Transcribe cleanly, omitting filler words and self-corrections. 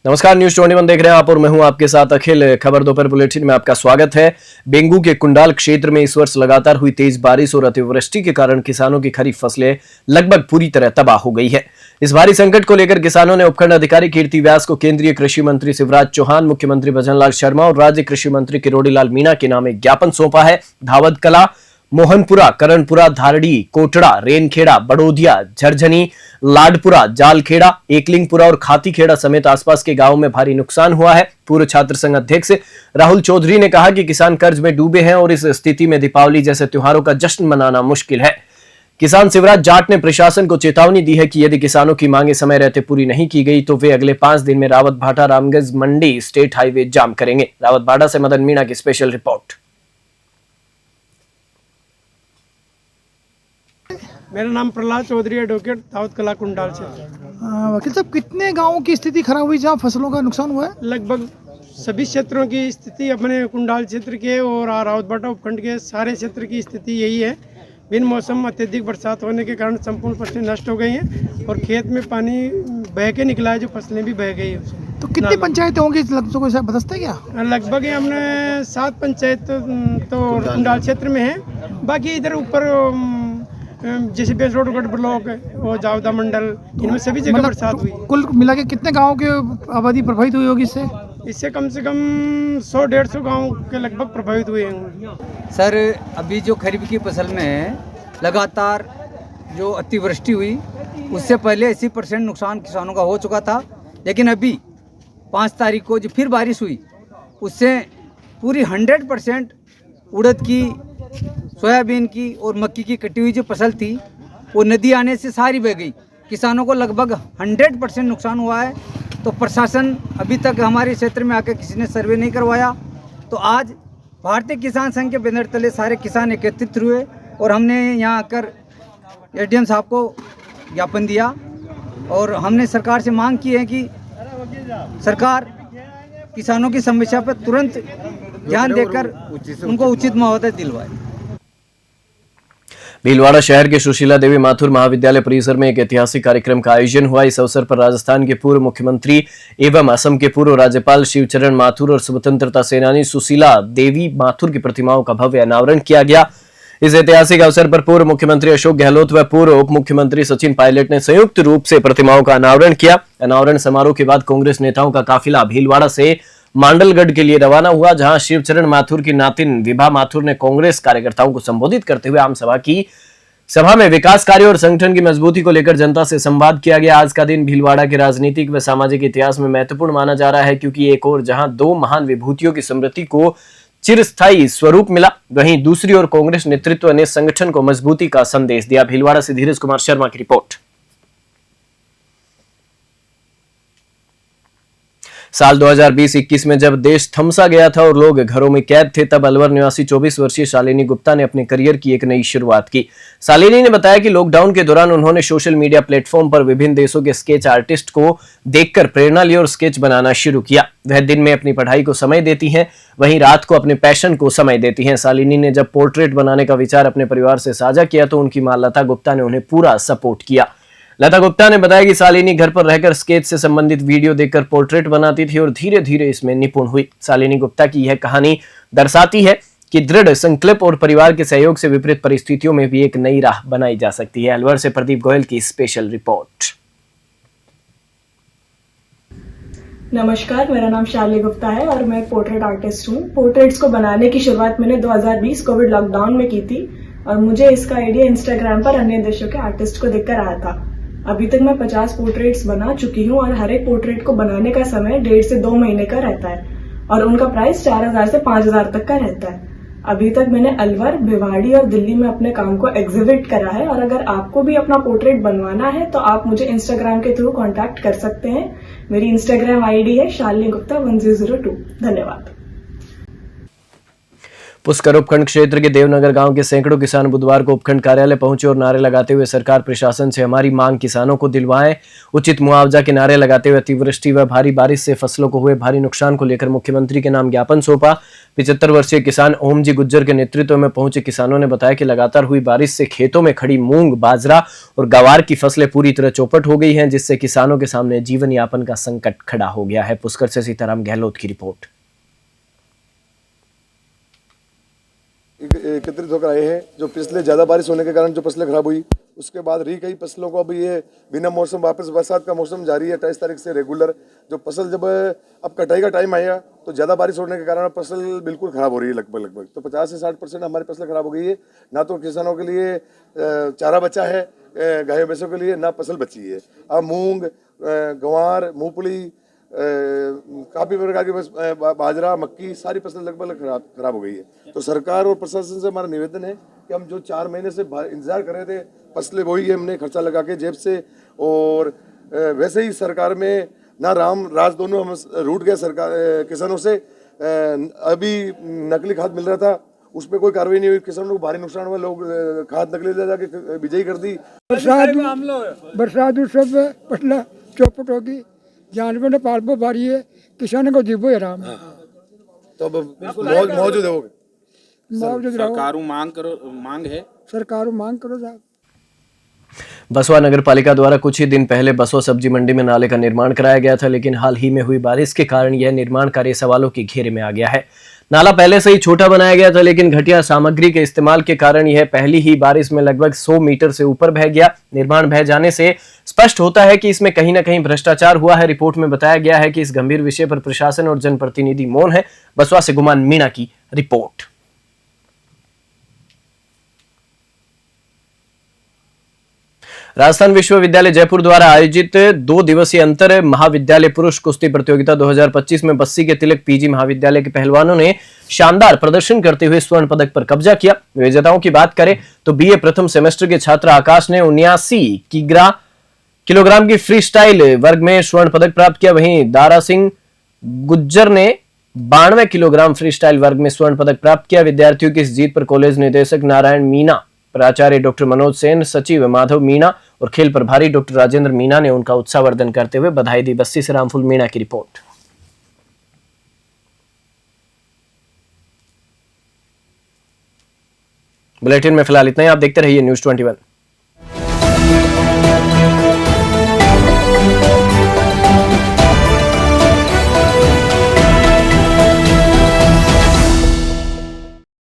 नमस्कार, न्यूज 21 देख रहे हैं आप और मैं हूं आपके साथ अखिल। खबर दोपहर बुलेटिन में आपका स्वागत है। बेंगू के कुंडाल क्षेत्र में इस वर्ष लगातार हुई तेज बारिश और अतिवृष्टि के कारण किसानों की खरीफ फसलें लगभग पूरी तरह तबाह हो गई है। इस भारी संकट को लेकर किसानों ने उपखंड अधिकारी कीर्ति व्यास को केंद्रीय कृषि मंत्री शिवराज चौहान, मुख्यमंत्री भजनलाल शर्मा और राज्य कृषि मंत्री किरोड़ीलाल मीणा के नाम एक ज्ञापन सौंपा है। धावद कला, मोहनपुरा, करणपुरा, धारड़ी, कोटड़ा, रेनखेड़ा, बड़ोदिया, झरझनी, लाडपुरा, जालखेड़ा, एकलिंगपुरा और खातीखेड़ा समेत आसपास के गांवों में भारी नुकसान हुआ है। पूर्व छात्र संघ अध्यक्ष राहुल चौधरी ने कहा कि किसान कर्ज में डूबे हैं और इस स्थिति में दीपावली जैसे त्योहारों का जश्न मनाना मुश्किल है। किसान शिवराज जाट ने प्रशासन को चेतावनी दी है कि यदि किसानों की मांगे समय रहते पूरी नहीं की गई तो वे अगले 5 दिन में रावतभाटा रामगंज मंडी स्टेट हाईवे जाम करेंगे। रावतभाटा से मदन मीणा की स्पेशल रिपोर्ट। मेरा नाम प्रहलाद चौधरी, एडवोकेट, दाऊद कला, कुंडाल से। वकील साहब, कितने गांवों की स्थिति खराब हुई जहां फसलों का नुकसान हुआ है? लगभग सभी क्षेत्रों की स्थिति, अपने कुंडाल क्षेत्र के और रावतभाटा उपखंड के सारे क्षेत्र की स्थिति यही है। बिन मौसम अत्यधिक बरसात होने के कारण संपूर्ण फसलें नष्ट हो गई हैं और खेत में पानी बह के निकला है, जो फसलें भी बह गई है। तो कितनी पंचायतें होंगी लगभग, कोई बता है क्या? लगभग हमने 7 पंचायत तो कुंडाल क्षेत्र में है। बाकी इधर ऊपर जैसे बेसरोड ब्लॉक और जावदा मंडल, इनमें सभी जगह बरसात हुई। कुल मिला के कितने गाँव की आबादी प्रभावित हुई होगी इससे? इससे कम से कम 100-150 गाँव के लगभग प्रभावित हुए हैं। सर, अभी जो खरीफ की फसल में लगातार जो अतिवृष्टि हुई, उससे पहले 80% नुकसान किसानों का हो चुका था। लेकिन अभी 5 तारीख को जो फिर बारिश हुई, उससे पूरी 100% उड़द की, सोयाबीन की और मक्की की कटी हुई जो फसल थी वो नदी आने से सारी बह गई। किसानों को लगभग 100% नुकसान हुआ है। तो प्रशासन अभी तक हमारे क्षेत्र में आकर किसी ने सर्वे नहीं करवाया। तो आज भारतीय किसान संघ के बैनर तले सारे किसान एकत्रित हुए और हमने यहाँ आकर एडीएम साहब को ज्ञापन दिया और हमने सरकार से मांग की है कि सरकार किसानों की समस्या पर तुरंत ध्यान देकर उनको उचित मुआवजा दिलवाए। भीलवाड़ा शहर के सुशीला देवी माथुर महाविद्यालय परिसर में एक ऐतिहासिक कार्यक्रम का आयोजन हुआ। इस अवसर पर राजस्थान के पूर्व मुख्यमंत्री एवं असम के पूर्व राज्यपाल शिवचरण माथुर और स्वतंत्रता सेनानी सुशीला देवी माथुर की प्रतिमाओं का भव्य अनावरण किया गया। इस ऐतिहासिक अवसर पर पूर्व मुख्यमंत्री अशोक गहलोत व पूर्व उप मुख्यमंत्री सचिन पायलट ने संयुक्त रूप से प्रतिमाओं का अनावरण किया। अनावरण समारोह के बाद कांग्रेस नेताओं का काफिला भीलवाड़ा से मांडलगढ़ के लिए रवाना हुआ, जहां शिवचरण माथुर की नातिन विभा माथुर ने कांग्रेस कार्यकर्ताओं को संबोधित करते हुए आम सभा में विकास कार्य और संगठन की मजबूती को लेकर जनता से संवाद किया गया। आज का दिन भीलवाड़ा के राजनीतिक व सामाजिक इतिहास में महत्वपूर्ण माना जा रहा है, क्योंकि एक ओर जहां 2 महान विभूतियों की स्मृति को चिरस्थायी स्वरूप मिला, वहीं दूसरी ओर कांग्रेस नेतृत्व ने संगठन को मजबूती का संदेश दिया। भीलवाड़ा से धीरज कुमार शर्मा की रिपोर्ट। साल 2020-21 में जब देश थमसा गया था और लोग घरों में कैद थे, तब अलवर निवासी 24 वर्षीय शालिनी गुप्ता ने अपने करियर की एक नई शुरुआत की। शालिनी ने बताया कि लॉकडाउन के दौरान उन्होंने सोशल मीडिया प्लेटफॉर्म पर विभिन्न देशों के स्केच आर्टिस्ट को देखकर प्रेरणा ली और स्केच बनाना शुरू किया। वह दिन में अपनी पढ़ाई को समय देती हैं, वहीं रात को अपने पैशन को समय देती हैं। शालिनी ने जब पोर्ट्रेट बनाने का विचार अपने परिवार से साझा किया तो उनकी मां लता गुप्ता ने उन्हें पूरा सपोर्ट किया। लता गुप्ता ने बताया कि शालिनी घर पर रहकर स्केच से संबंधित वीडियो देखकर पोर्ट्रेट बनाती थी और धीरे धीरे इसमें निपुण हुई। शालिनी गुप्ता की यह कहानी दर्शाती है कि दृढ़ संकल्प और परिवार के सहयोग से विपरीत परिस्थितियों में भी एक नई राह बनाई जा सकती है। अलवर से प्रदीप गोयल की स्पेशल रिपोर्ट। नमस्कार, मेरा नाम शालिनी गुप्ता है और मैं पोर्ट्रेट आर्टिस्ट हूँ। पोर्ट्रेट्स को बनाने की शुरुआत मैंने 2020 कोविड लॉकडाउन में की थी और मुझे इसका आइडिया इंस्टाग्राम पर अन्य देशों के आर्टिस्ट को देखकर आया था। अभी तक मैं 50 पोर्ट्रेट्स बना चुकी हूँ और हर एक पोर्ट्रेट को बनाने का समय 1.5 से 2 महीने का रहता है और उनका प्राइस 4000 से 5000 तक का रहता है। अभी तक मैंने अलवर, भिवाड़ी और दिल्ली में अपने काम को एग्जिबिट करा है और अगर आपको भी अपना पोर्ट्रेट बनवाना है तो आप मुझे इंस्टाग्राम के थ्रू कांटेक्ट कर सकते हैं। मेरी इंस्टाग्राम आईडी है शालिनी गुप्ता 1002। धन्यवाद। पुष्कर उपखंड क्षेत्र के देवनगर गांव के सैकड़ों किसान बुधवार को उपखंड कार्यालय पहुंचे और नारे लगाते हुए सरकार प्रशासन से हमारी मांग किसानों को दिलवाएं, उचित मुआवजा के नारे लगाते हुए अतिवृष्टि व भारी बारिश से फसलों को हुए भारी नुकसान को लेकर मुख्यमंत्री के नाम ज्ञापन सौंपा। 75 वर्षीय किसान ओम जी गुज्जर के नेतृत्व में पहुंचे किसानों ने बताया कि लगातार हुई बारिश से खेतों में खड़ी मूंग, बाजरा और गवार की फसलें पूरी तरह चौपट हो गई हैं, जिससे किसानों के सामने जीवन यापन का संकट खड़ा हो गया है। पुष्कर से सीताराम गहलोत की रिपोर्ट। एकत्रित होकर आए हैं। जो पिछले ज़्यादा बारिश होने के कारण जो फसलें खराब हुई, उसके बाद रही कई फसलों को अब ये बिना मौसम वापस बरसात का मौसम जारी है 28 तारीख से रेगुलर। जो फसल जब अब कटाई का टाइम आया तो ज़्यादा बारिश होने के कारण फसल बिल्कुल ख़राब हो रही है लगभग। तो 50 से 60% हमारी फसलें ख़राब हो गई है। ना तो किसानों के लिए चारा बचा है गाय भैंसों के लिए, ना फसल बची है। अब मूंग, गंवार, मूंगफली, काफ़ी प्रकार की बाजरा, मक्की, सारी फसल लगभग खराब हो गई है। तो सरकार और प्रशासन से हमारा निवेदन है कि हम जो 4 महीने से इंतजार कर रहे थे, फसलें वही है, हमने खर्चा लगा के जेब से, और वैसे ही सरकार में ना राम राज दोनों हम रूठ गए सरकार किसानों से। अभी नकली खाद मिल रहा था, उस पर कोई कार्रवाई नहीं हुई, किसानों को भारी नुकसान हुआ, लोग खाद नकली ले जाके बिजाई कर दी। बरसात सब फसलें चौपट होगी, जानवर ने पाल बारी है, किसान को जीवो आराम है। तो अब मौजूद होगे सरकारों मांग है, सरकारों मांग करो साहब। बसवा नगर पालिका द्वारा कुछ ही दिन पहले बसवा सब्जी मंडी में नाले का निर्माण कराया गया था, लेकिन हाल ही में हुई बारिश के कारण यह निर्माण कार्य सवालों के घेरे में आ गया है। नाला पहले से ही छोटा बनाया गया था, लेकिन घटिया सामग्री के इस्तेमाल के कारण यह पहली ही बारिश में लगभग 100 मीटर से ऊपर बह गया। निर्माण बह जाने से स्पष्ट होता है कि इसमें कहीं न कहीं भ्रष्टाचार हुआ है। रिपोर्ट में बताया गया है कि इस गंभीर विषय पर प्रशासन और जनप्रतिनिधि मौन है। बसवा से गुमान मीणा की रिपोर्ट। राजस्थान विश्वविद्यालय जयपुर द्वारा आयोजित 2 दिवसीय अंतर महाविद्यालय पुरुष कुश्ती प्रतियोगिता 2025 में बस्सी के तिलक पीजी महाविद्यालय के पहलवानों ने शानदार प्रदर्शन करते हुए स्वर्ण पदक पर कब्जा किया। विजेताओं की बात करें तो बीए प्रथम सेमेस्टर के छात्र आकाश ने 79 किलोग्राम की फ्री स्टाइल वर्ग में स्वर्ण पदक प्राप्त किया। वहीं दारा सिंह गुज्जर ने 92 किलोग्राम फ्री स्टाइल वर्ग में स्वर्ण पदक प्राप्त किया। विद्यार्थियों की इस जीत पर कॉलेज निदेशक नारायण मीणा, प्राचार्य डॉक्टर मनोज सेन, सचिव माधव मीणा और खेल प्रभारी डॉक्टर राजेंद्र मीणा ने उनका उत्साहवर्धन करते हुए बधाई दी। बस्सी से रामफुल मीणा की रिपोर्ट। बुलेटिन में फिलहाल इतना ही। आप देखते रहिए न्यूज़ 21।